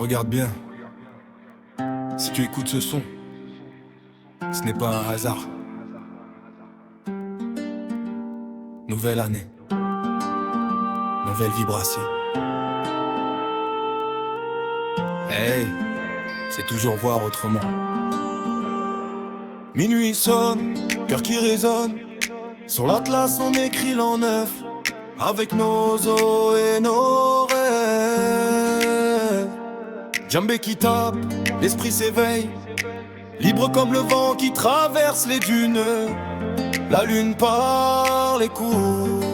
Regarde bien. Si tu écoutes ce son, ce n'est pas un hasard. Nouvelle année, nouvelle vibration. Hey, c'est toujours voir autrement. Minuit sonne, cœur qui résonne. Sur l'atlas on écrit l'an neuf. Avec nos os et nos rêves. Djembé qui tape, l'esprit s'éveille. Libre comme le vent qui traverse les dunes. La lune par les coups.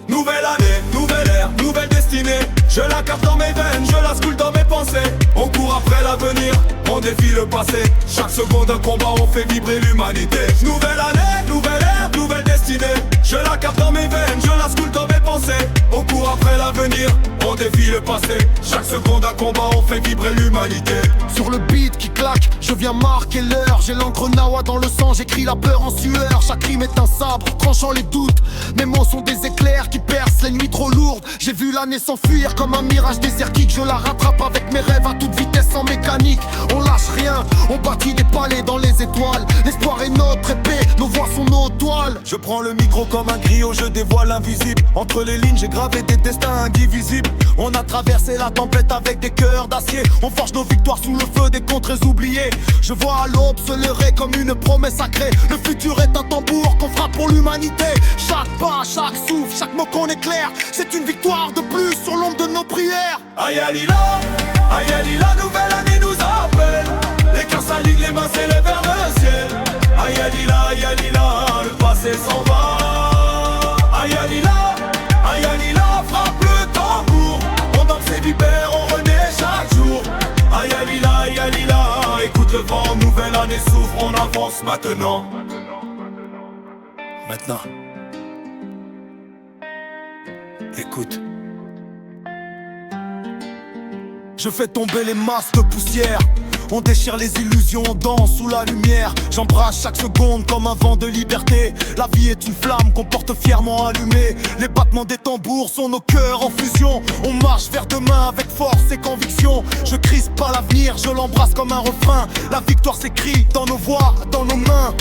Nouvelle année, nouvelle ère, nouvelle destinée. Je la capte dans mes veines, je la scoule dans mes pensées. On court après l'avenir, on défie le passé. Chaque seconde un combat, on fait vibrer l'humanité. Nouvelle année, nouvelle ère, nouvelle destinée. Je la capte dans mes veines, je la scoule dans mes pensées. On court après l'avenir, on défie le passé. Chaque seconde un combat, on fait vibrer l'humanité. Sur le beat qui claque, je viens marquer l'heure. J'ai l'encre Nawa dans le sang, j'écris la peur en sueur. Chaque rime est un sabre, tranchant les doutes. Mes mots sont des éclairs qui percent les nuits trop lourdes. J'ai vu l'année s'enfuir comme un mirage désertique. Je la rattrape avec mes rêves à toute vitesse en mécanique. On lâche rien, on bâtit des palais dans les étoiles. L'espoir est notre épée, nos voix sont nos toiles. Je prends le micro comme un griot, je dévoile l'invisible. Entre les lignes j'ai gravé des destins indivisibles. On a traversé la tempête avec des cœurs d'acier. On forge nos victoires sous le feu des contrées oubliées. Je vois à l'aube se leurrer comme une promesse sacrée. Le futur est un tambour qu'on frappe pour l'humanité. Chaque pas, chaque souffle, chaque mot qu'on éclaire, c'est une victoire de plus sur l'ombre de nos prières. Aïe Alila, nouvelle année nous appelle. Les cœurs s'alignent, les mains s'élèvent vers le ciel. Aïe Alila, le passé s'en va. Aïe Alila, frappe le tambour. On danse et vibère, on renaît chaque jour. Aïe Alila, écoute le vent, nouvelle année s'ouvre, on avance maintenant. Maintenant. Écoute. Je fais tomber les masses de poussière. On déchire les illusions, on danse sous la lumière. J'embrasse chaque seconde comme un vent de liberté. La vie est une flamme qu'on porte fièrement allumée. Les battements des tambours sont nos cœurs en fusion. On marche vers demain avec force et conviction. Je crispe pas l'avenir, je l'embrasse comme un refrain. La victoire s'écrit dans nos voix, dans nos mains.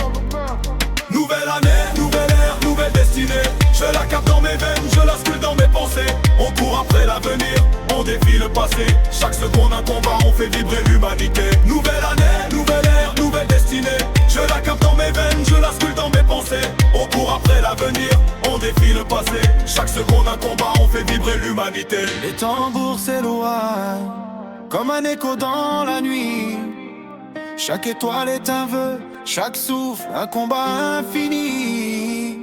Nouvelle année, nouvelle ère, nouvelle destinée. Je la capte dans mes veines, je la sculpte dans mes pensées. On court après l'avenir, on défie le passé. Chaque seconde un combat, on fait vibrer l'humanité. Nouvelle année, nouvelle ère, nouvelle destinée. Je la capte dans mes veines, je la sculpte dans mes pensées. On court après l'avenir, on défie le passé. Chaque seconde un combat, on fait vibrer l'humanité. Les tambours s'éloignent, comme un écho dans la nuit. Chaque étoile est un vœu, chaque souffle un combat infini.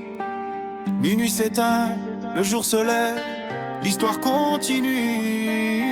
Minuit s'éteint, le jour se lève, l'histoire continue.